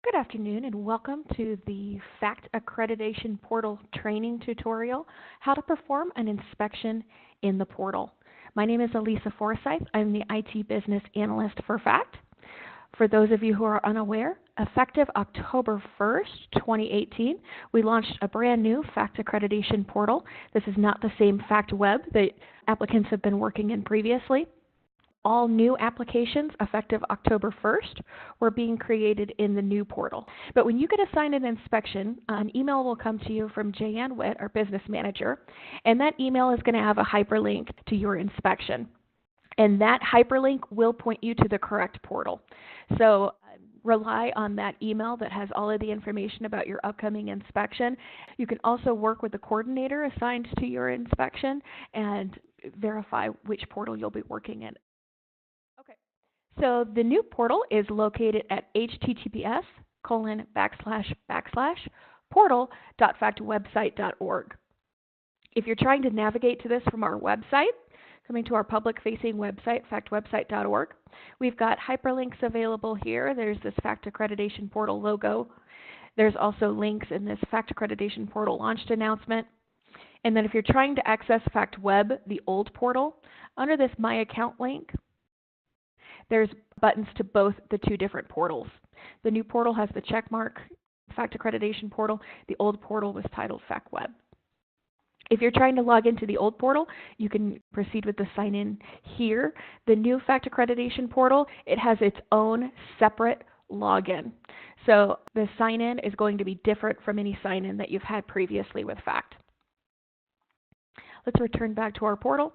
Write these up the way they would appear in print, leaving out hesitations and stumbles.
Good afternoon and welcome to the FACT Accreditation Portal training tutorial, how to perform an inspection in the portal. My name is Elisa Forsyth. I'm the IT Business Analyst for FACT. For those of you who are unaware, effective October 1st, 2018, we launched a brand new FACT Accreditation Portal. This is not the same FACT Web that applicants have been working in previously. All new applications effective October 1st were being created in the new portal. But when you get assigned an inspection, an email will come to you from Jan Witt, our business manager, and that email is going to have a hyperlink to your inspection. And that hyperlink will point you to the correct portal. So rely on that email that has all of the information about your upcoming inspection. You can also work with the coordinator assigned to your inspection and verify which portal you'll be working in. So the new portal is located at https://portal.factwebsite.org. If you're trying to navigate to this from our website, coming to our public-facing website, factwebsite.org, we've got hyperlinks available here. There's this FACT Accreditation Portal logo. There's also links in this FACT Accreditation Portal launched announcement. And then if you're trying to access FACT Web, the old portal, under this My Account link, there's buttons to both the two different portals. The new portal has the check mark, FACT Accreditation Portal. The old portal was titled FACT Web. If you're trying to log into the old portal, you can proceed with the sign in here. The new FACT Accreditation Portal, it has its own separate login. So the sign in is going to be different from any sign in that you've had previously with FACT. Let's return back to our portal.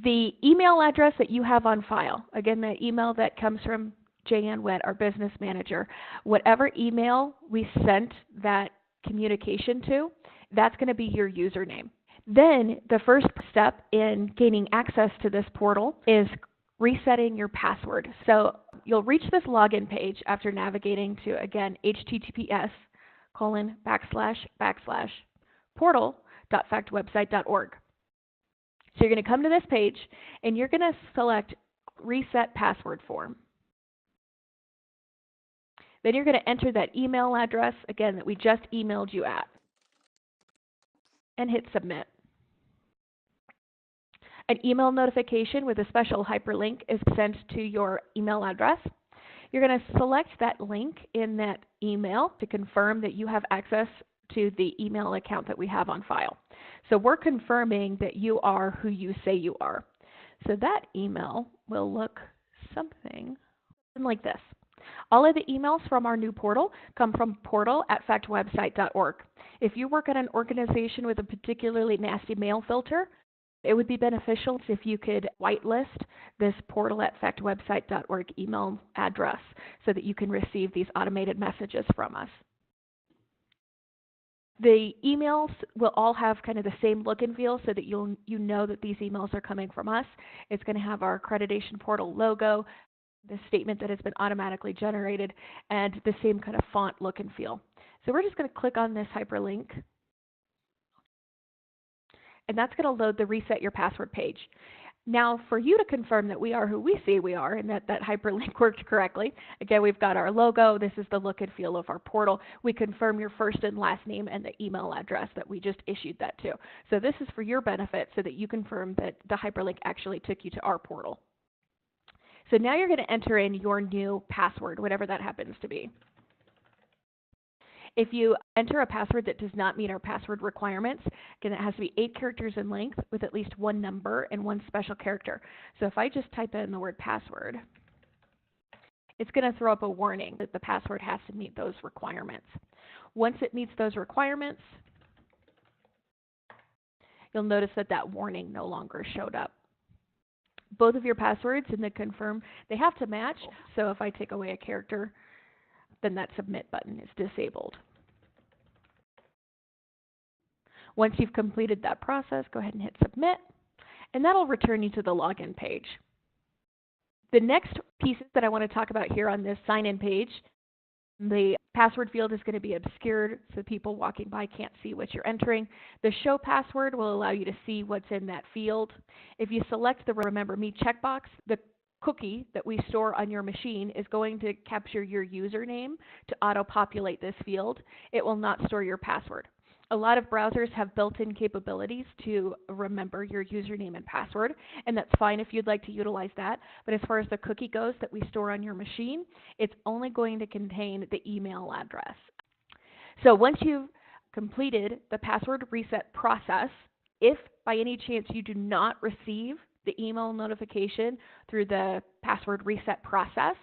The email address that you have on file, again, that email that comes from Jan Witt, our business manager, whatever email we sent that communication to, that's going to be your username. Then the first step in gaining access to this portal is resetting your password. So you'll reach this login page after navigating to, again, https://portal.factwebsite.org. So you're going to come to this page, and you're going to select Reset Password Form. Then you're going to enter that email address, again, that we just emailed you at, and hit Submit. An email notification with a special hyperlink is sent to your email address. You're going to select that link in that email to confirm that you have access to the email account that we have on file. So we're confirming that you are who you say you are. So that email will look something like this. All of the emails from our new portal come from portal@factwebsite.org. If you work at an organization with a particularly nasty mail filter, it would be beneficial if you could whitelist this portal@factwebsite.org email address so that you can receive these automated messages from us. The emails will all have kind of the same look and feel so that you know that these emails are coming from us. It's going to have our accreditation portal logo, the statement that has been automatically generated, and the same kind of font look and feel. So we're just going to click on this hyperlink, and that's going to load the Reset Your Password page. Now, for you to confirm that we are who we say we are and that that hyperlink worked correctly, again, we've got our logo. This is the look and feel of our portal. We confirm your first and last name and the email address that we just issued that to. So this is for your benefit so that you confirm that the hyperlink actually took you to our portal. So now you're going to enter in your new password, whatever that happens to be. If you enter a password that does not meet our password requirements, again, it has to be 8 characters in length with at least 1 number and 1 special character. So if I just type in the word password, it's going to throw up a warning that the password has to meet those requirements. Once it meets those requirements, you'll notice that that warning no longer showed up. Both of your passwords in the confirm, they have to match. So if I take away a character, then that submit button is disabled. Once you've completed that process, go ahead and hit submit, and that'll return you to the login page. The next pieces that I want to talk about here on this sign-in page, the password field is going to be obscured so people walking by can't see what you're entering. The show password will allow you to see what's in that field. If you select the Remember Me checkbox, the cookie that we store on your machine is going to capture your username to auto-populate this field. It will not store your password. A lot of browsers have built-in capabilities to remember your username and password, and that's fine if you'd like to utilize that. But as far as the cookie goes that we store on your machine, it's only going to contain the email address. So once you've completed the password reset process, if by any chance you do not receive the email notification through the password reset process,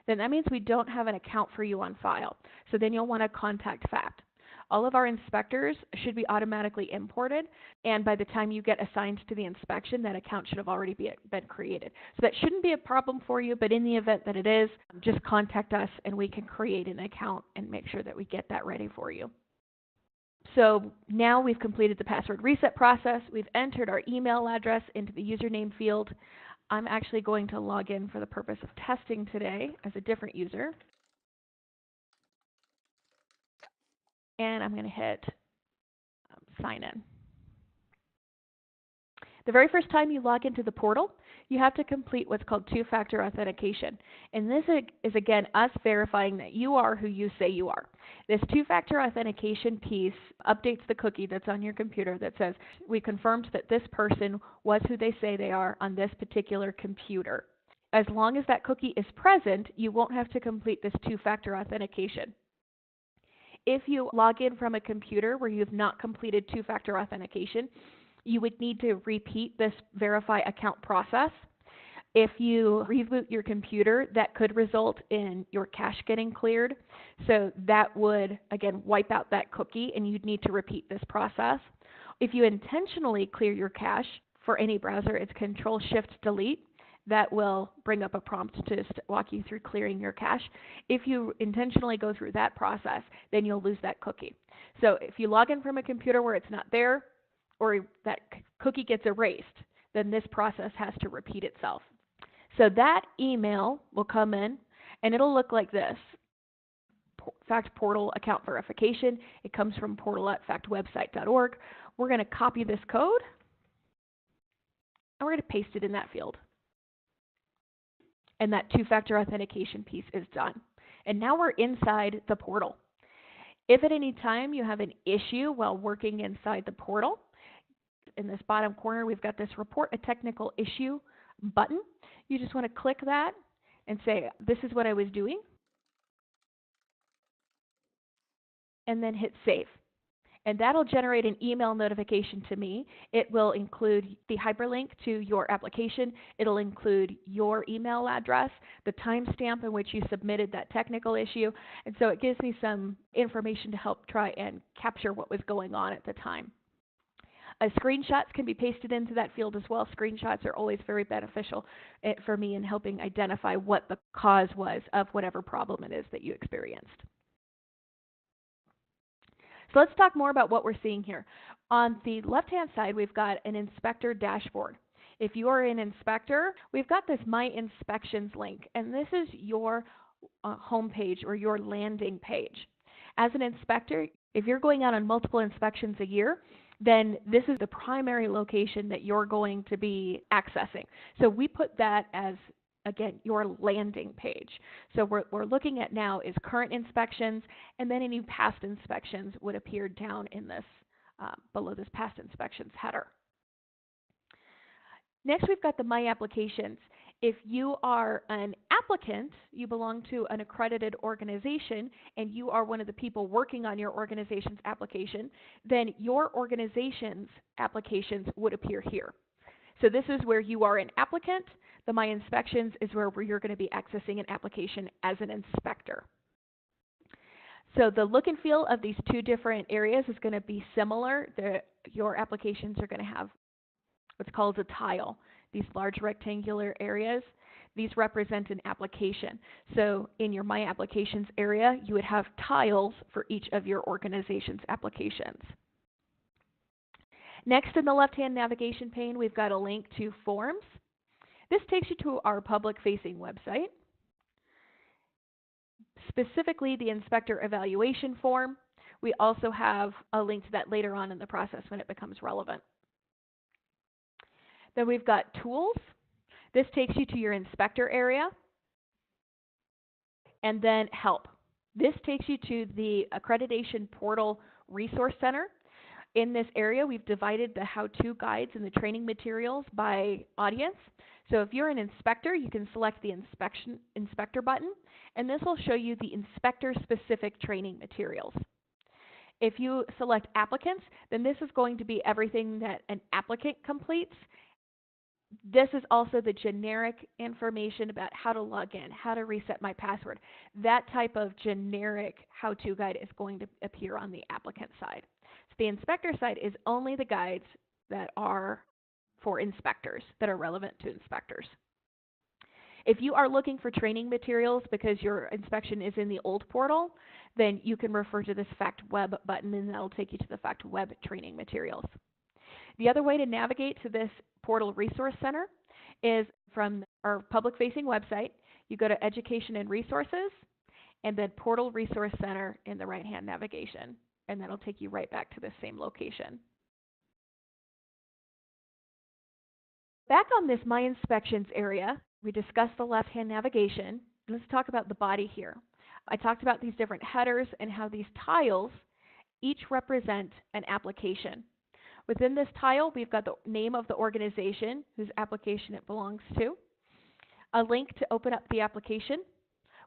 then that means we don't have an account for you on file. So then you'll want to contact FACT. All of our inspectors should be automatically imported, and by the time you get assigned to the inspection, that account should have already been created. So that shouldn't be a problem for you, but in the event that it is, just contact us and we can create an account and make sure that we get that ready for you. So now we've completed the password reset process. We've entered our email address into the username field. I'm actually going to log in for the purpose of testing today as a different user. And I'm going to hit sign in. The very first time you log into the portal, you have to complete what's called two-factor authentication. And this is, again, us verifying that you are who you say you are. This two-factor authentication piece updates the cookie that's on your computer that says, we confirmed that this person was who they say they are on this particular computer. As long as that cookie is present, you won't have to complete this two-factor authentication. If you log in from a computer where you have not completed two-factor authentication, you would need to repeat this verify account process. If you reboot your computer, that could result in your cache getting cleared. So that would, again, wipe out that cookie, and you'd need to repeat this process. If you intentionally clear your cache for any browser, it's Control-Shift-Delete. That will bring up a prompt to walk you through clearing your cache. If you intentionally go through that process, then you'll lose that cookie. So if you log in from a computer where it's not there, or that cookie gets erased, then this process has to repeat itself. So that email will come in, and it'll look like this. FACT Portal Account Verification. It comes from portal@factwebsite.org. We're going to copy this code, and we're going to paste it in that field. And that two-factor authentication piece is done. And now we're inside the portal. If at any time you have an issue while working inside the portal, in this bottom corner we've got this Report a Technical Issue button. You just want to click that and say, this is what I was doing, and then hit Save. And that'll generate an email notification to me. It will include the hyperlink to your application. It'll include your email address, the timestamp in which you submitted that technical issue. And so it gives me some information to help try and capture what was going on at the time. Screenshots can be pasted into that field as well. Screenshots are always very beneficial for me in helping identify what the cause was of whatever problem it is that you experienced. So let's talk more about what we're seeing here. On the left-hand side, we've got an inspector dashboard. If you are an inspector, we've got this My Inspections link, and this is your home page or your landing page. As an inspector, if you're going out on multiple inspections a year, then this is the primary location that you're going to be accessing. So we put that as, again, your landing page. So what we're looking at now is current inspections, and then any past inspections would appear down in this, below this past inspections header. Next, we've got the My Applications. If you are an applicant, you belong to an accredited organization, and you are one of the people working on your organization's application, then your organization's applications would appear here. So this is where you are an applicant. The My Inspections is where you're going to be accessing an application as an inspector. So the look and feel of these two different areas is going to be similar. Your applications are going to have what's called a tile, these large rectangular areas. These represent an application. So in your My Applications area, you would have tiles for each of your organization's applications. Next, in the left-hand navigation pane, we've got a link to Forms. This takes you to our public-facing website, specifically the Inspector Evaluation Form. We also have a link to that later on in the process when it becomes relevant. Then we've got Tools. This takes you to your inspector area, and then help. This takes you to the Accreditation Portal Resource Center. In this area, we've divided the how-to guides and the training materials by audience. So if you're an inspector, you can select the inspector button, and this will show you the inspector-specific training materials. If you select applicants, then this is going to be everything that an applicant completes. This is also the generic information about how to log in, how to reset my password. That type of generic how-to guide is going to appear on the applicant side. So the inspector side is only the guides that are for inspectors, that are relevant to inspectors. If you are looking for training materials because your inspection is in the old portal, then you can refer to this Fact Web button, and that will take you to the Fact Web training materials. The other way to navigate to this Portal Resource Center is from our public-facing website. You go to Education and Resources, and then Portal Resource Center in the right-hand navigation, and that'll take you right back to the same location. Back on this My Inspections area, we discussed the left-hand navigation. Let's talk about the body here. I talked about these different headers and how these tiles each represent an application. Within this tile, we've got the name of the organization whose application it belongs to, a link to open up the application.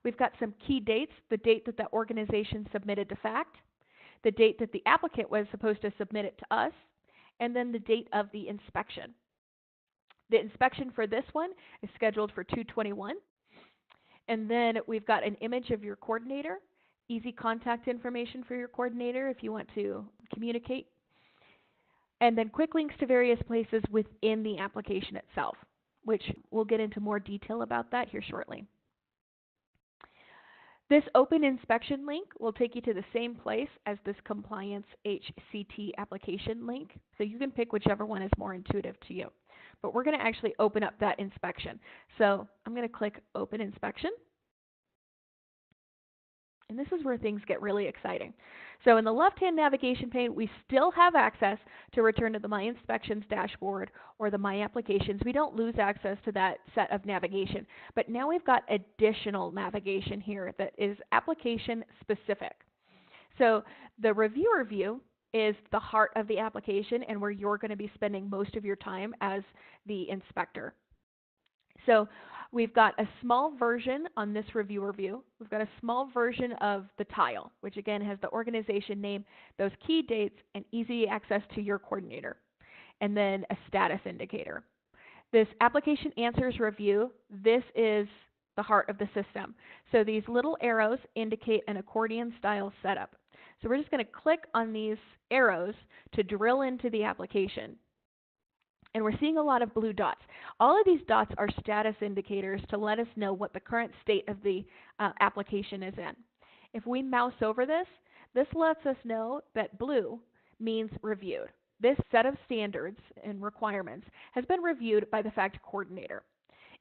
We've got some key dates, the date that the organization submitted to FACT, the date that the applicant was supposed to submit it to us, and then the date of the inspection. The inspection for this one is scheduled for 2/21. And then we've got an image of your coordinator, easy contact information for your coordinator if you want to communicate, and then quick links to various places within the application itself, which we'll get into more detail about that here shortly. This open inspection link will take you to the same place as this Compliance HCT application link, so you can pick whichever one is more intuitive to you. But we're going to actually open up that inspection. So I'm going to click Open Inspection. And this is where things get really exciting. So in the left-hand navigation pane, we still have access to return to the My Inspections dashboard or the My Applications. We don't lose access to that set of navigation. But now we've got additional navigation here that is application specific. So the Reviewer view is the heart of the application and where you're going to be spending most of your time as the inspector. So we've got a small version on this Reviewer view. We've got a small version of the tile, which again has the organization name, those key dates, and easy access to your coordinator, and then a status indicator. This Application Answers Review, this is the heart of the system. So these little arrows indicate an accordion style setup. So we're just going to click on these arrows to drill into the application. And we're seeing a lot of blue dots. All of these dots are status indicators to let us know what the current state of the application is in. If we mouse over this, this lets us know that blue means reviewed. This set of standards and requirements has been reviewed by the FACT coordinator.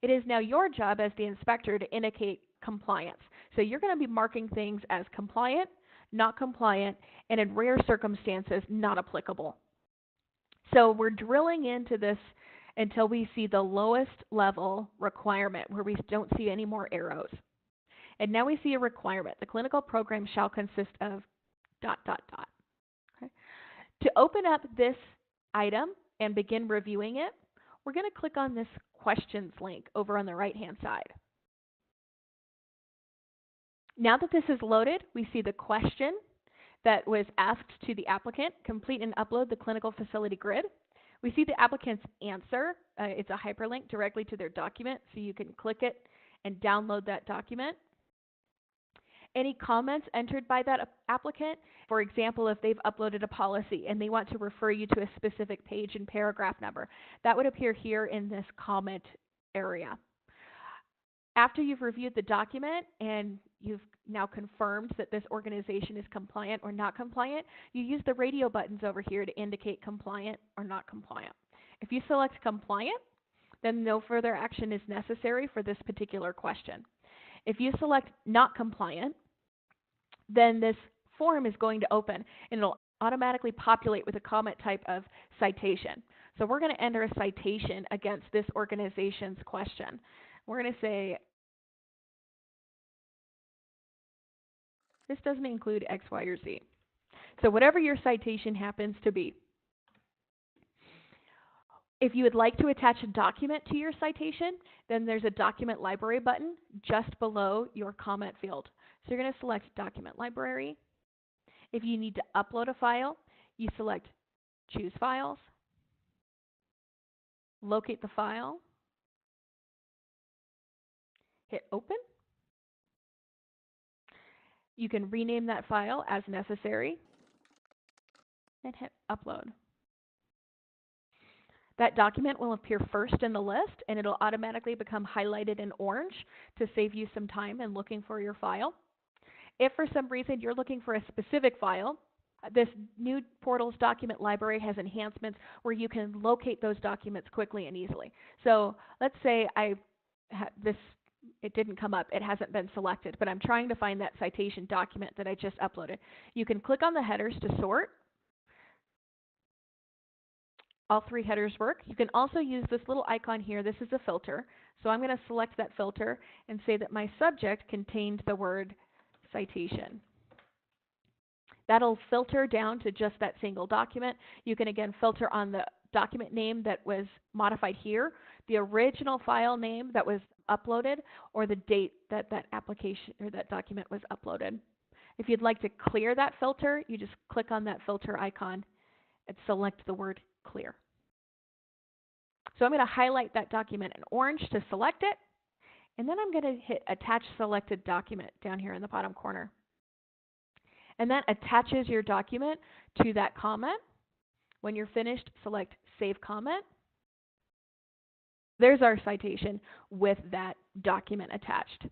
It is now your job as the inspector to indicate compliance. So you're going to be marking things as compliant, not compliant, and in rare circumstances, not applicable. So we're drilling into this until we see the lowest level requirement where we don't see any more arrows. And now we see a requirement. The clinical program shall consist of ... Okay. To open up this item and begin reviewing it, we're going to click on this questions link over on the right-hand side. Now that this is loaded, we see the question that was asked to the applicant: complete and upload the clinical facility grid. We see the applicant's answer. It's a hyperlink directly to their document, so you can click it and download that document. Any comments entered by that applicant, for example, if they've uploaded a policy and they want to refer you to a specific page and paragraph number, that would appear here in this comment area. After you've reviewed the document and you've now confirmed that this organization is compliant or not compliant, you use the radio buttons over here to indicate compliant or not compliant. If you select compliant, then no further action is necessary for this particular question. If you select not compliant, then this form is going to open and it'll automatically populate with a comment type of citation. So we're going to enter a citation against this organization's question. We're going to say, this doesn't include X, Y, or Z. So whatever your citation happens to be. If you would like to attach a document to your citation, then there's a document library button just below your comment field. So you're going to select document library. If you need to upload a file, you select choose files, locate the file, hit open. You can rename that file as necessary and hit upload. That document will appear first in the list, and it'll automatically become highlighted in orange to save you some time in looking for your file. If for some reason you're looking for a specific file, this new portal's document library has enhancements where you can locate those documents quickly and easily. So let's say it didn't come up, it hasn't been selected, but I'm trying to find that citation document that I just uploaded. You can click on the headers to sort. All three headers work. You can also use this little icon here. This is a filter. So I'm going to select that filter and say that my subject contained the word citation. That'll filter down to just that single document. You can again filter on the document name that was modified here, the original file name that was uploaded, or the date that that application or that document was uploaded. If you'd like to clear that filter, you just click on that filter icon and select the word clear. So I'm going to highlight that document in orange to select it, and then I'm going to hit Attach Selected Document down here in the bottom corner. And that attaches your document to that comment. When you're finished, select Save Comment. There's our citation with that document attached.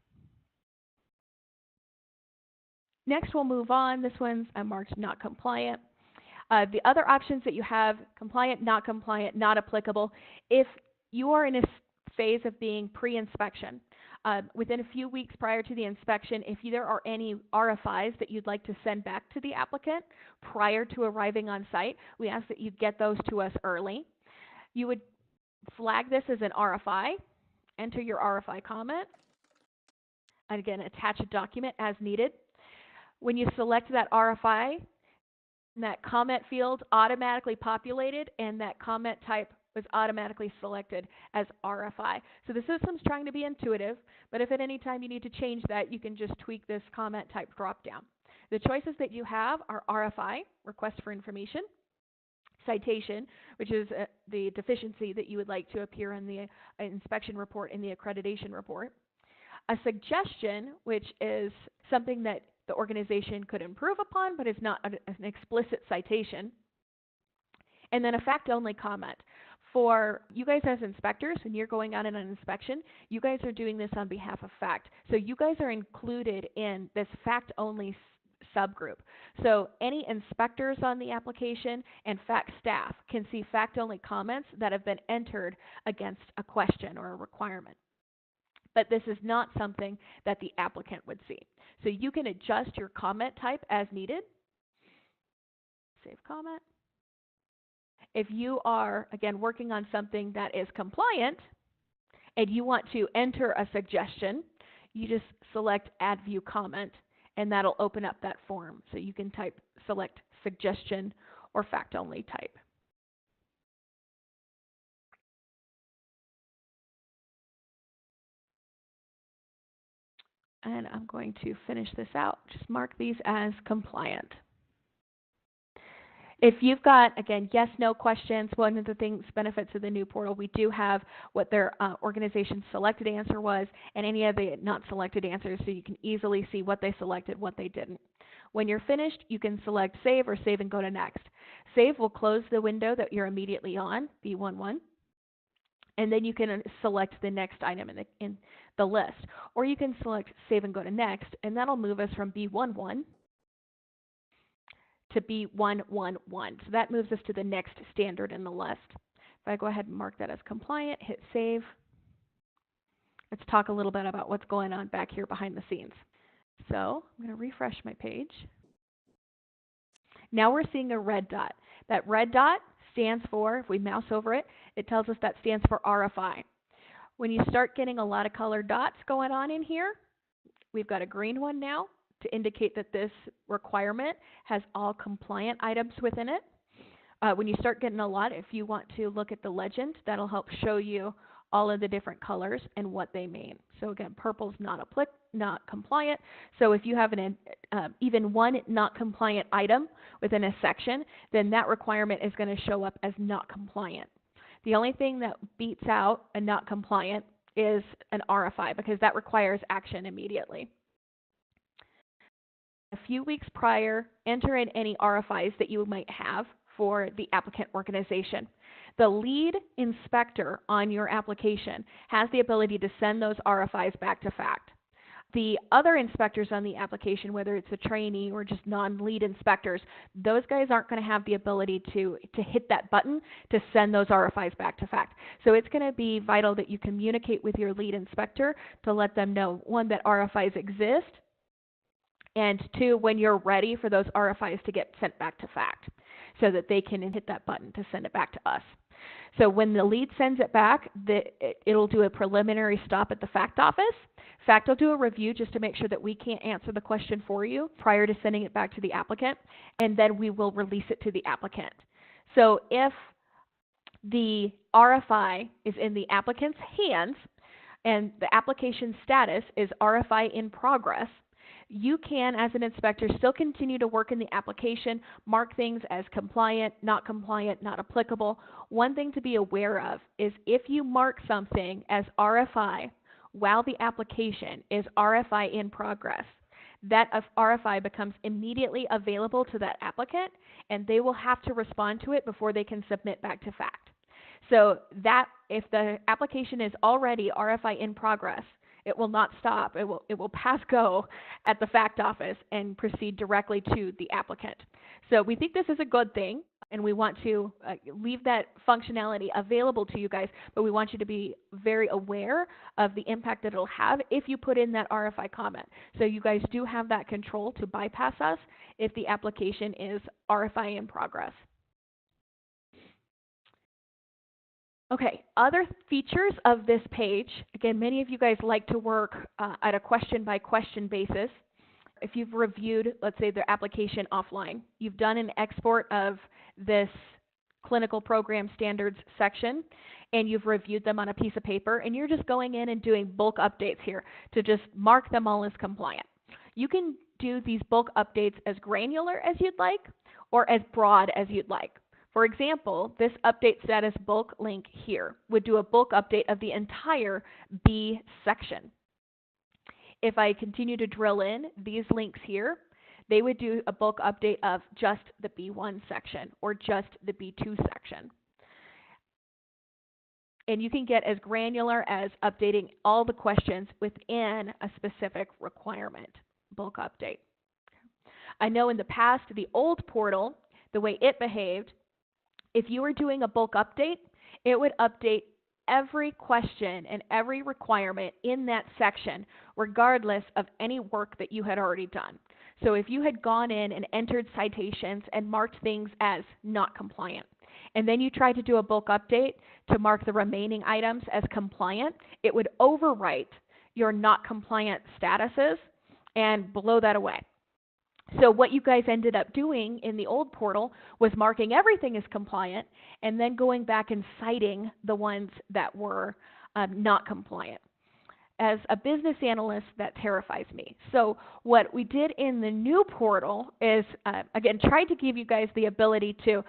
Next, we'll move on. This one's marked not compliant. The other options that you have, compliant, not applicable. If you are in a phase of being pre-inspection, within a few weeks prior to the inspection, if there are any RFIs that you'd like to send back to the applicant prior to arriving on site, we ask that you get those to us early. You would flag this as an RFI, enter your RFI comment, and again, attach a document as needed. When you select that RFI, that comment field automatically populated, and that comment type was automatically selected as RFI. So the system's trying to be intuitive, but if at any time you need to change that, you can just tweak this comment type dropdown. The choices that you have are RFI, request for information, citation, which is the deficiency that you would like to appear in the inspection report and the accreditation report, a suggestion, which is something that the organization could improve upon, but is not an explicit citation, and then a fact-only comment. For you guys as inspectors, when you're going out on an inspection, you guys are doing this on behalf of fact. So you guys are included in this fact-only subgroup. So any inspectors on the application and fact staff can see fact-only comments that have been entered against a question or a requirement. But this is not something that the applicant would see. So you can adjust your comment type as needed. Save comment. If you are, again, working on something that is compliant and you want to enter a suggestion, you just select Add View Comment, and that'll open up that form. So you can select suggestion or fact-only type. And I'm going to finish this out. Just mark these as compliant. If you've got, again, yes, no questions, one of the benefits of the new portal, we do have what their organization's selected answer was and any of the not selected answers, so you can easily see what they selected, what they didn't. When you're finished, you can select Save or Save and go to Next. Save will close the window that you're immediately on, B11, and then you can select the next item in the list. Or you can select Save and go to Next, and that'll move us from B11 to B111. So that moves us to the next standard in the list. If I go ahead and mark that as compliant, hit Save. Let's talk a little bit about what's going on back here behind the scenes. So I'm going to refresh my page. Now we're seeing a red dot. That red dot stands for, if we mouse over it, it tells us that stands for RFI. When you start getting a lot of colored dots going on in here, we've got a green one now to indicate that this requirement has all compliant items within it. When you start getting a lot, if you want to look at the legend, that'll help show you all of the different colors and what they mean. So again, purple's not compliant. So if you have even one not compliant item within a section, then that requirement is going to show up as not compliant. The only thing that beats out a not compliant is an RFI, because that requires action immediately. A few weeks prior, enter in any RFIs that you might have for the applicant organization. The lead inspector on your application has the ability to send those RFIs back to FACT. The other inspectors on the application, whether it's a trainee or just non-lead inspectors, those guys aren't going to have the ability to hit that button to send those RFIs back to FACT. So it's going to be vital that you communicate with your lead inspector to let them know, one, that RFIs exist, and two, when you're ready for those RFIs to get sent back to FACT, so that they can hit that button to send it back to us. So when the lead sends it back, it'll do a preliminary stop at the FACT office. FACT will do a review just to make sure that we can't answer the question for you prior to sending it back to the applicant, and then we will release it to the applicant. So if the RFI is in the applicant's hands and the application status is RFI in progress, you can, as an inspector, still continue to work in the application, mark things as compliant, not applicable. One thing to be aware of is if you mark something as RFI while the application is RFI in progress, that RFI becomes immediately available to that applicant, and they will have to respond to it before they can submit back to FACT. So that if the application is already RFI in progress, it will not stop. It will pass go at the FACT office and proceed directly to the applicant. So we think this is a good thing, and we want to leave that functionality available to you guys, but we want you to be very aware of the impact that it'll have if you put in that RFI comment. So you guys do have that control to bypass us if the application is RFI in progress. Okay, other features of this page, again, many of you guys like to work at a question-by-question basis. If you've reviewed, let's say, the application offline, you've done an export of this clinical program standards section, and you've reviewed them on a piece of paper, and you're just going in and doing bulk updates here to just mark them all as compliant. You can do these bulk updates as granular as you'd like or as broad as you'd like. For example, this update status bulk link here would do a bulk update of the entire B section. If I continue to drill in these links here, they would do a bulk update of just the B1 section or just the B2 section. And you can get as granular as updating all the questions within a specific requirement bulk update. I know in the past, the old portal, the way it behaved, if you were doing a bulk update, it would update every question and every requirement in that section, regardless of any work that you had already done. So if you had gone in and entered citations and marked things as not compliant, and then you tried to do a bulk update to mark the remaining items as compliant, it would overwrite your not compliant statuses and blow that away. So what you guys ended up doing in the old portal was marking everything as compliant and then going back and citing the ones that were not compliant. As a business analyst, that terrifies me. So what we did in the new portal is, again, tried to give you guys the ability to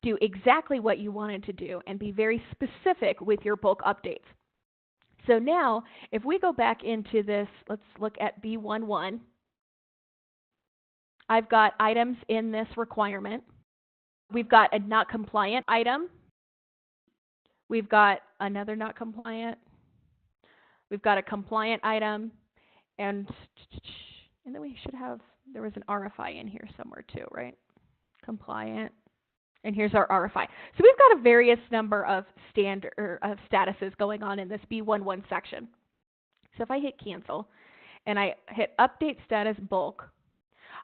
do exactly what you wanted to do and be very specific with your bulk updates. So now, if we go back into this, let's look at B11. I've got items in this requirement. We've got a not compliant item. We've got another not compliant. We've got a compliant item. And then we should have, there was an RFI in here somewhere too, right? Compliant. And here's our RFI. So we've got a various number of statuses going on in this B11 section. So if I hit cancel and I hit update status bulk,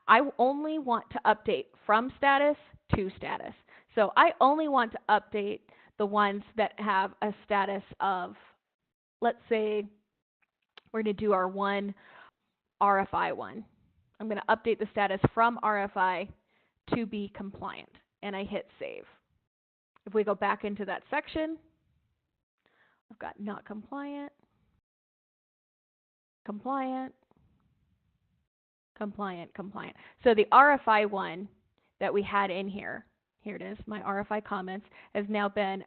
I only want to update from status to status. So I only want to update the ones that have a status of, let's say, we're going to do our one RFI one. I'm going to update the status from RFI to be compliant, and I hit save. If we go back into that section, I've got not compliant, compliant, compliant, compliant. So the RFI one that we had in here, here it is, my RFI comments, has now been,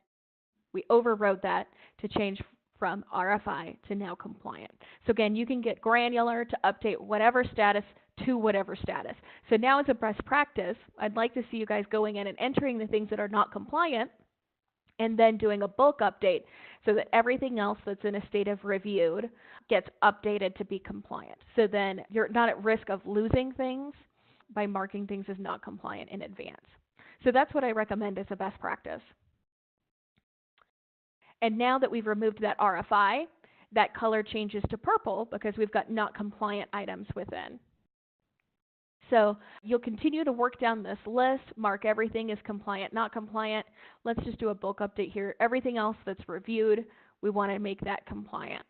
we overrode that to change from RFI to now compliant. So again, you can get granular to update whatever status to whatever status. So now as a best practice, I'd like to see you guys going in and entering the things that are not compliant and then doing a bulk update so that everything else that's in a state of reviewed gets updated to be compliant. So then you're not at risk of losing things by marking things as not compliant in advance. So that's what I recommend as a best practice. And now that we've removed that RFI, that color changes to purple because we've got not compliant items within. So you'll continue to work down this list, mark everything as compliant, not compliant. Let's just do a bulk update here. Everything else that's reviewed, we want to make that compliant.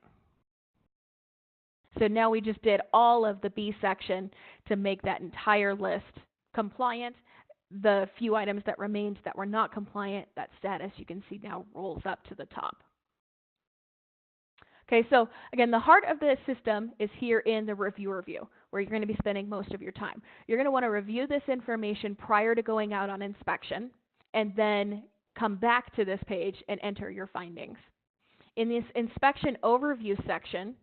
So now we just did all of the B section to make that entire list compliant. The few items that remained that were not compliant, that status you can see now rolls up to the top. Okay, so again, the heart of the system is here in the reviewer view, where you're going to be spending most of your time. You're going to want to review this information prior to going out on inspection, and then come back to this page and enter your findings. In this inspection overview section,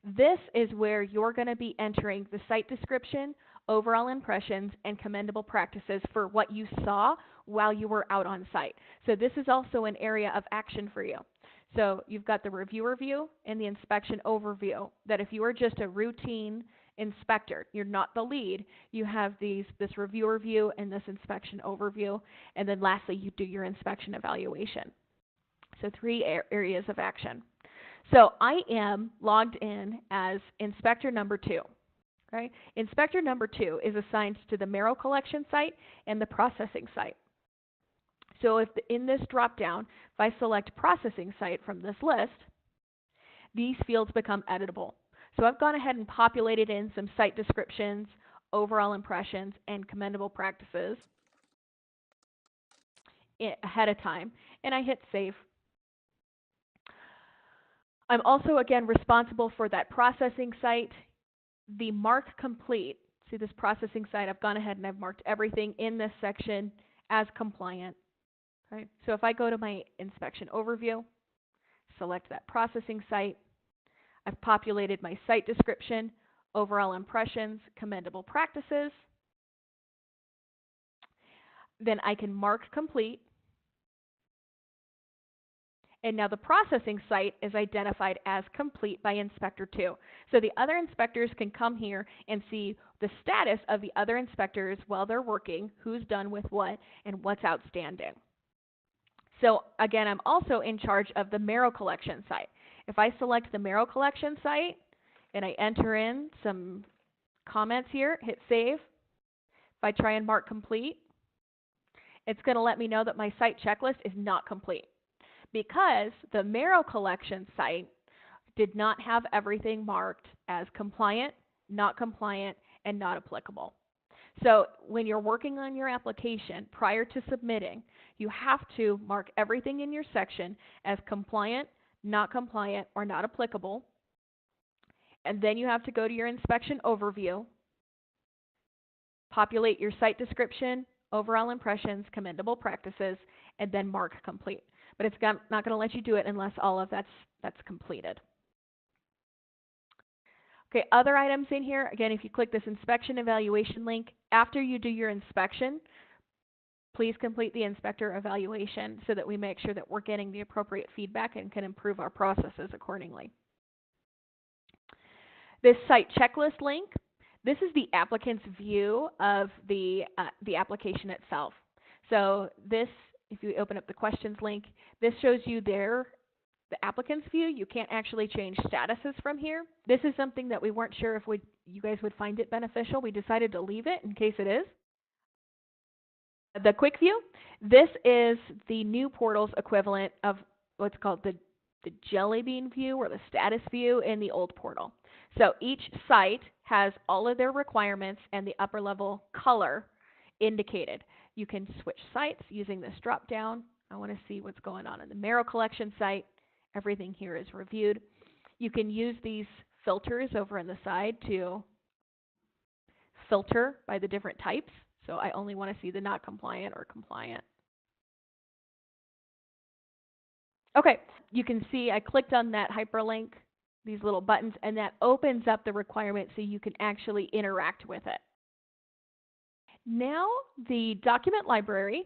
this is where you're going to be entering the site description, overall impressions, and commendable practices for what you saw while you were out on site. So this is also an area of action for you. So you've got the reviewer view and the inspection overview, that if you are just a routine inspector, you're not the lead, you have this reviewer view and this inspection overview, and then lastly you do your inspection evaluation. So three areas of action. So I am logged in as inspector number 2. Okay? Inspector number 2 is assigned to the Merrill collection site and the processing site. So if in this drop-down, if I select processing site from this list, these fields become editable. So I've gone ahead and populated in some site descriptions, overall impressions, and commendable practices ahead of time, and I hit save. I'm also, again, responsible for that processing site. The mark complete, see this processing site, I've gone ahead and I've marked everything in this section as compliant. Okay. So if I go to my inspection overview, select that processing site, I've populated my site description, overall impressions, commendable practices. Then I can mark complete. And now the processing site is identified as complete by Inspector 2. So the other inspectors can come here and see the status of the other inspectors while they're working, who's done with what, and what's outstanding. So again, I'm also in charge of the Merrill collection site. If I select the Merrill collection site and I enter in some comments here, hit save. If I try and mark complete, it's going to let me know that my site checklist is not complete, because the Merrill collection site did not have everything marked as compliant, not compliant, and not applicable. So when you're working on your application prior to submitting, you have to mark everything in your section as compliant, not compliant, or not applicable. And then you have to go to your inspection overview, populate your site description, overall impressions, commendable practices, and then mark complete. But it's not going to let you do it unless all of that's completed. Okay, other items in here, again, if you click this inspection evaluation link, after you do your inspection, please complete the inspector evaluation so that we make sure that we're getting the appropriate feedback and can improve our processes accordingly. This site checklist link, this is the applicant's view of the application itself. So this, if you open up the questions link, this shows you the applicant's view. You can't actually change statuses from here. This is something that we weren't sure if you guys would find it beneficial. We decided to leave it in case it is. The quick view, this is the new portal's equivalent of what's called the jelly bean view or the status view in the old portal. So each site has all of their requirements and the upper level color indicated. You can switch sites using this drop down. I want to see what's going on in the Merrill Collection site. Everything here is reviewed. You can use these filters over on the side to filter by the different types. So I only want to see the not compliant or compliant. Okay, you can see I clicked on that hyperlink, these little buttons, and that opens up the requirement so you can actually interact with it. Now, the document library,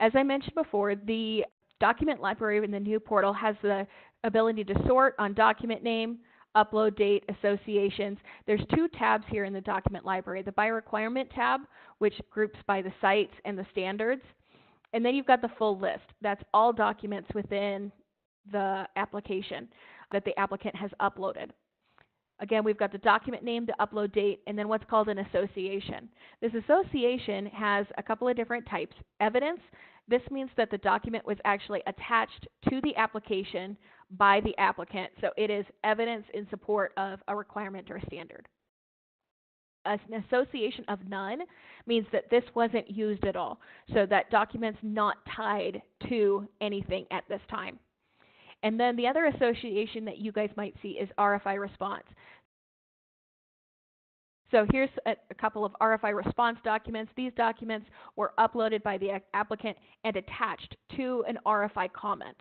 as I mentioned before, the document library in the new portal has the ability to sort on document name, upload date, associations. There's two tabs here in the document library. The by requirement tab, which groups by the sites and the standards. And then you've got the full list. That's all documents within the application that the applicant has uploaded. Again, we've got the document name, the upload date, and then what's called an association. This association has a couple of different types. Evidence, this means that the document was actually attached to the application by the applicant, so it is evidence in support of a requirement or a standard. An association of none means that this wasn't used at all, so that document's not tied to anything at this time. And then the other association that you guys might see is RFI response. So here's a couple of RFI response documents. These documents were uploaded by the applicant and attached to an RFI comment.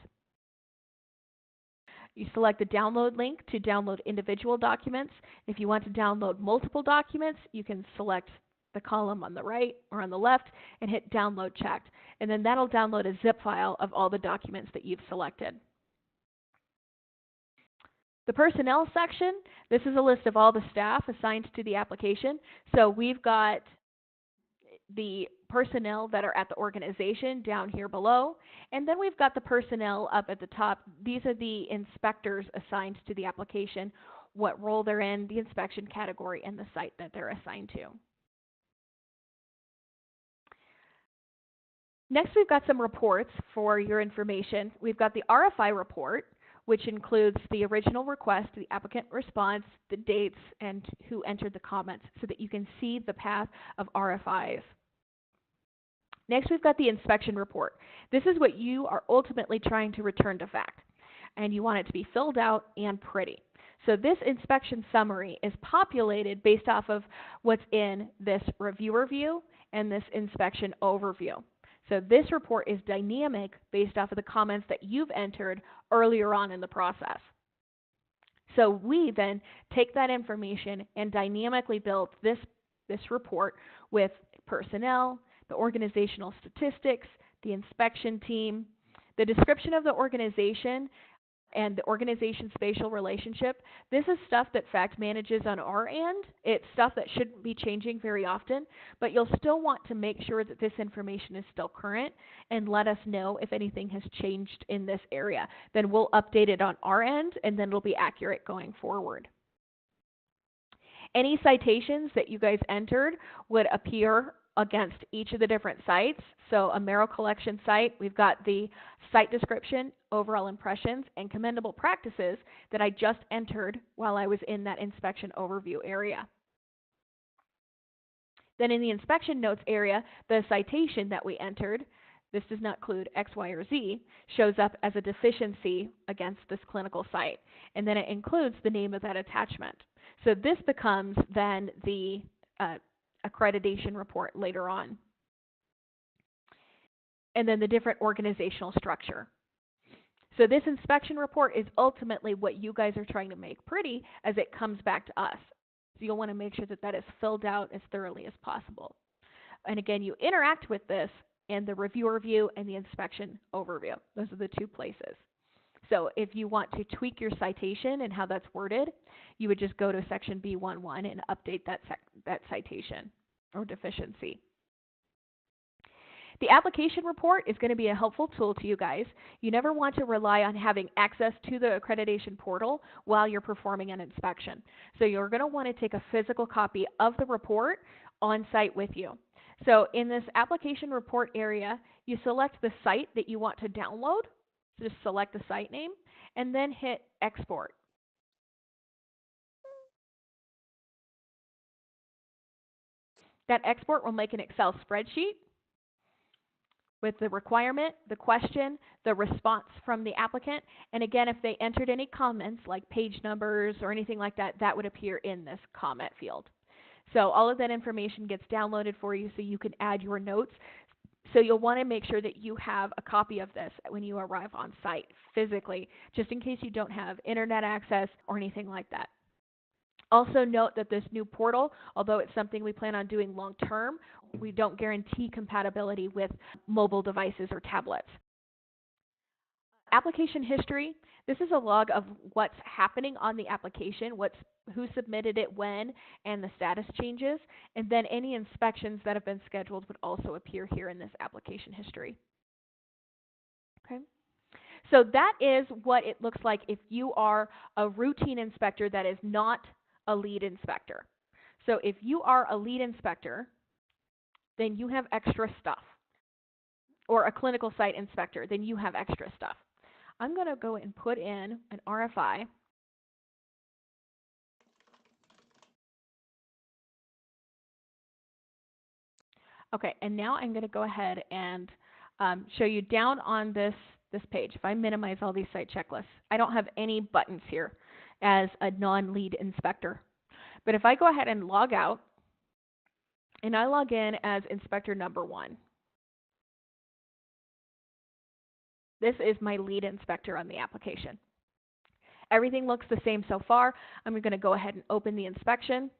You select the download link to download individual documents. If you want to download multiple documents, you can select the column on the right or on the left and hit download checked. And then that'll download a zip file of all the documents that you've selected. The personnel section, this is a list of all the staff assigned to the application. So we've got the personnel that are at the organization down here below, and then we've got the personnel up at the top. These are the inspectors assigned to the application, what role they're in, the inspection category, and the site that they're assigned to. Next, we've got some reports for your information. We've got the RFI report, which includes the original request, the applicant response, the dates, and who entered the comments so that you can see the path of RFIs. Next, we've got the inspection report. This is what you are ultimately trying to return to FACT, and you want it to be filled out and pretty. So this inspection summary is populated based off of what's in this reviewer view and this inspection overview. So this report is dynamic based off of the comments that you've entered earlier on in the process. So we then take that information and dynamically build this report with personnel, the organizational statistics, the inspection team, the description of the organization, and the organization spatial relationship. This is stuff that FACT manages on our end. It's stuff that shouldn't be changing very often, but you'll still want to make sure that this information is still current and let us know if anything has changed in this area. Then we'll update it on our end, and then it'll be accurate going forward. Any citations that you guys entered would appear against each of the different sites. So a Merrill Collection site, we've got the site description, overall impressions, and commendable practices that I just entered while I was in that inspection overview area. Then in the inspection notes area, the citation that we entered, this does not include X, Y, or Z, shows up as a deficiency against this clinical site. And then it includes the name of that attachment. So this becomes then the accreditation report later on. And then the different organizational structure. So this inspection report is ultimately what you guys are trying to make pretty as it comes back to us. So you'll want to make sure that that is filled out as thoroughly as possible. And again, you interact with this in the reviewer view and the inspection overview. Those are the two places. So if you want to tweak your citation and how that's worded, you would just go to section B11 and update that citation or deficiency. The application report is going to be a helpful tool to you guys. You never want to rely on having access to the accreditation portal while you're performing an inspection. So you're going to want to take a physical copy of the report on site with you. So in this application report area, you select the site that you want to download. So just select the site name and then hit export. That export will make an Excel spreadsheet with the requirement, the question, the response from the applicant, and again, if they entered any comments like page numbers or anything like that, that would appear in this comment field. So all of that information gets downloaded for you so you can add your notes. So you'll want to make sure that you have a copy of this when you arrive on site physically, just in case you don't have internet access or anything like that. Also note that this new portal, although it's something we plan on doing long term, we don't guarantee compatibility with mobile devices or tablets. Application history, this is a log of what's happening on the application, who submitted it when, and the status changes, and then any inspections that have been scheduled would also appear here in this application history. Okay. So that is what it looks like if you are a routine inspector that is not a lead inspector. So if you are a lead inspector, then you have extra stuff. Or a clinical site inspector, then you have extra stuff. I'm going to go and put in an RFI. Okay, and now I'm going to go ahead and show you down on this page. If I minimize all these site checklists, I don't have any buttons here as a non-lead inspector. But if I go ahead and log out, and I log in as inspector number 1, this is my lead inspector on the application. Everything looks the same so far. I'm going to go ahead and open the inspection.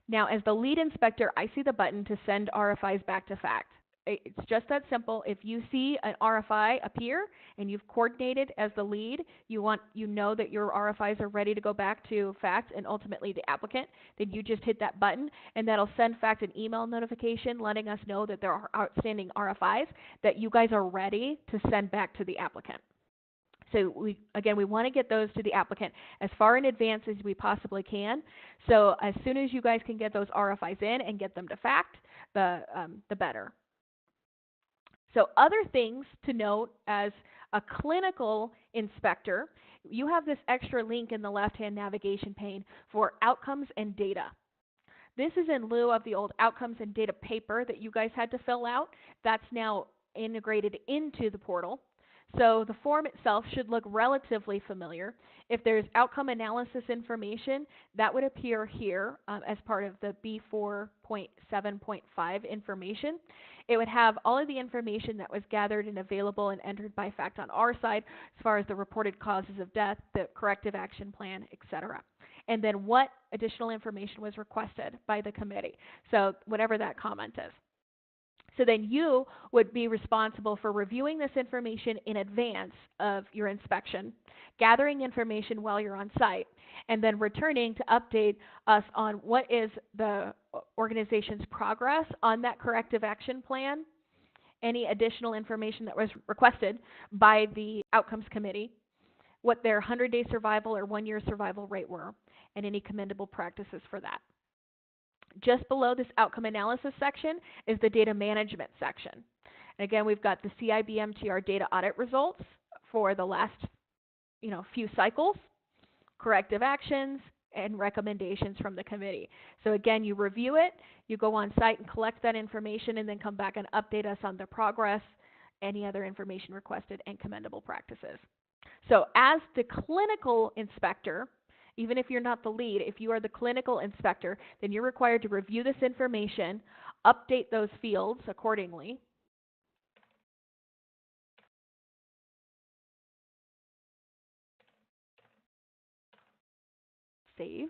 Now, as the lead inspector, I see the button to send RFIs back to FACT. It's just that simple. If you see an RFI appear and you've coordinated as the lead, you know that your RFIs are ready to go back to FACT and ultimately the applicant, then you just hit that button and that'll send FACT an email notification letting us know that there are outstanding RFIs that you guys are ready to send back to the applicant. So we want to get those to the applicant as far in advance as we possibly can. So as soon as you guys can get those RFIs in and get them to FACT, the better. So other things to note as a clinical inspector, you have this extra link in the left-hand navigation pane for outcomes and data. This is in lieu of the old outcomes and data paper that you guys had to fill out. That's now integrated into the portal. So the form itself should look relatively familiar. If there's outcome analysis information, that would appear here as part of the B4.7.5 information. It would have all of the information that was gathered and available and entered by FACT on our side as far as the reported causes of death, the corrective action plan, etc. And then what additional information was requested by the committee. So whatever that comment is. So then you would be responsible for reviewing this information in advance of your inspection, gathering information while you're on site, and then returning to update us on what is the organization's progress on that corrective action plan, any additional information that was requested by the outcomes committee, what their 100-day survival or 1-year survival rate were, and any commendable practices for that. Just below this outcome analysis section is the data management section. And again, we've got the CIBMTR data audit results for the last few cycles, corrective actions, and recommendations from the committee. So again, you review it, you go on site and collect that information, and then come back and update us on the progress, any other information requested, and commendable practices. So as the clinical inspector, even if you're not the lead, if you are the clinical inspector, then you're required to review this information, update those fields accordingly, save,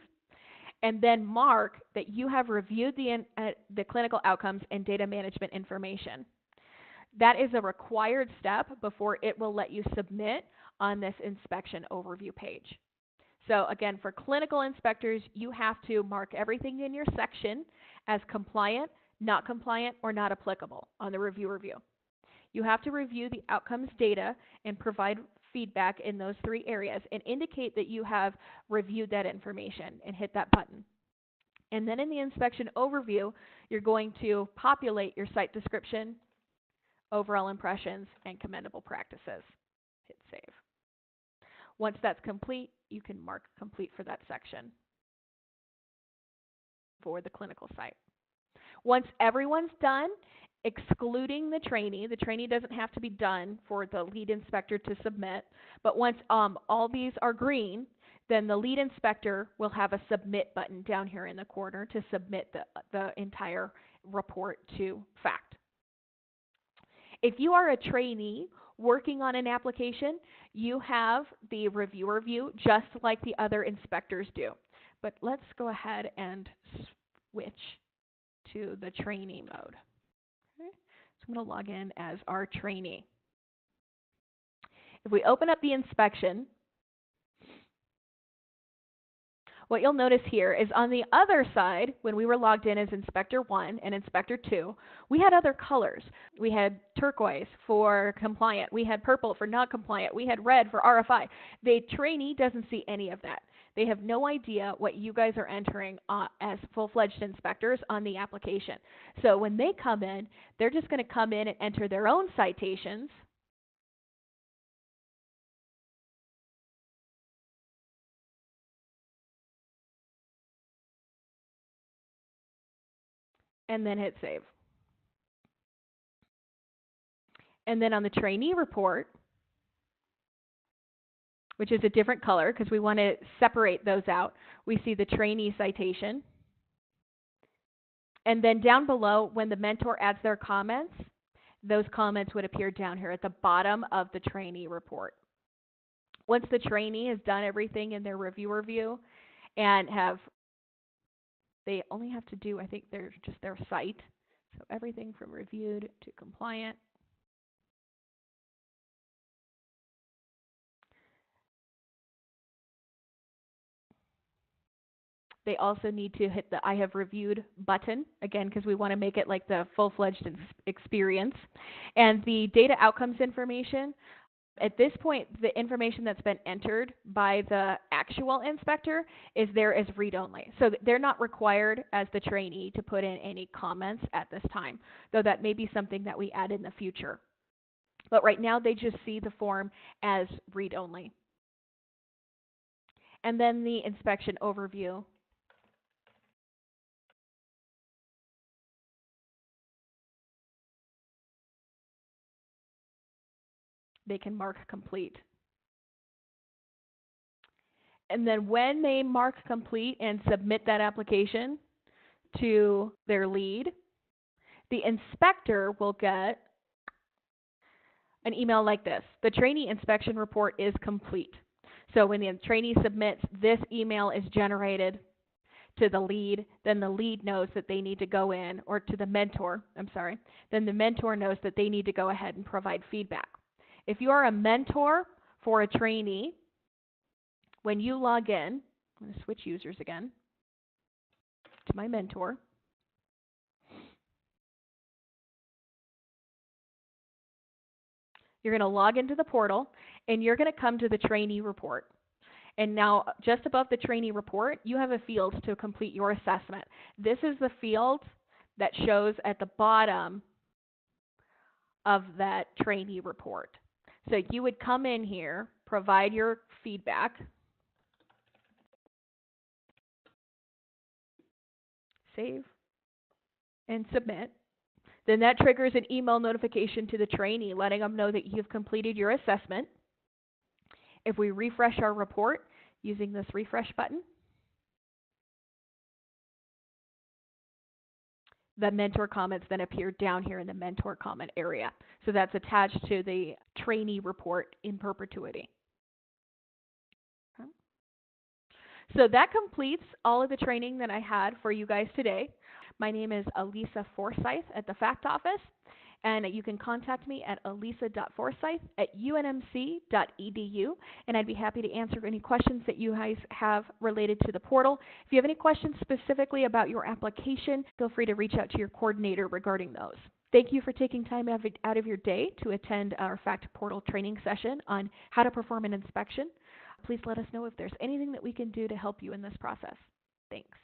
and then mark that you have reviewed the clinical outcomes and data management information. That is a required step before it will let you submit on this inspection overview page. So again, for clinical inspectors, you have to mark everything in your section as compliant, not compliant, or not applicable on the review. You have to review the outcomes data and provide feedback in those 3 areas and indicate that you have reviewed that information and hit that button. And then in the inspection overview, you're going to populate your site description, overall impressions, and commendable practices. Hit save. Once that's complete, you can mark complete for that section for the clinical site. Once everyone's done, excluding the trainee doesn't have to be done for the lead inspector to submit, but once all these are green, then the lead inspector will have a submit button down here in the corner to submit the entire report to FACT. If you are a trainee working on an application, you have the reviewer view just like the other inspectors do. But let's go ahead and switch to the trainee mode. Okay. So I'm going to log in as our trainee. If we open up the inspection, what you'll notice here is on the other side, when we were logged in as Inspector 1 and Inspector 2, we had other colors. We had turquoise for compliant. We had purple for not compliant. We had red for RFI. The trainee doesn't see any of that. They have no idea what you guys are entering as full-fledged inspectors on the application. So when they come in, they're just going to come in and enter their own citations. And then hit save. And then on the trainee report, which is a different color because we want to separate those out, we see the trainee citation. And then down below, when the mentor adds their comments, those comments would appear down here at the bottom of the trainee report. Once the trainee has done everything in their reviewer view and they only have to do, I think, just their site. So everything from reviewed to compliant. They also need to hit the I have reviewed button, again, because we want to make it like the full-fledged experience. And the data outcomes information, at this point, the information that's been entered by the actual inspector is there as read-only. So they're not required as the trainee to put in any comments at this time, though that may be something that we add in the future. But right now, they just see the form as read-only. And then the inspection overview. They can mark complete. And then when they mark complete and submit that application to their lead, the inspector will get an email like this. The trainee inspection report is complete. So when the trainee submits, this email is generated to the lead, then the lead knows that they need to go in, or to the mentor, then the mentor knows that they need to go ahead and provide feedback. If you are a mentor for a trainee, when you log in, I'm going to switch users again to my mentor. You're going to log into the portal, and you're going to come to the trainee report. And now, just above the trainee report, you have a field to complete your assessment. This is the field that shows at the bottom of that trainee report. So you would come in here, provide your feedback, save, and submit. Then that triggers an email notification to the trainee letting them know that you've completed your assessment. If we refresh our report using this refresh button, the mentor comments then appear down here in the mentor comment area. So that's attached to the trainee report in perpetuity. Okay. So that completes all of the training that I had for you guys today. My name is Elisa Forsyth at the FACT office, and you can contact me at elisa.forsyth@unmc.edu, and I'd be happy to answer any questions that you guys have related to the portal. If you have any questions specifically about your application, feel free to reach out to your coordinator regarding those. Thank you for taking time out of your day to attend our FACT portal training session on how to perform an inspection. Please let us know if there's anything that we can do to help you in this process. Thanks.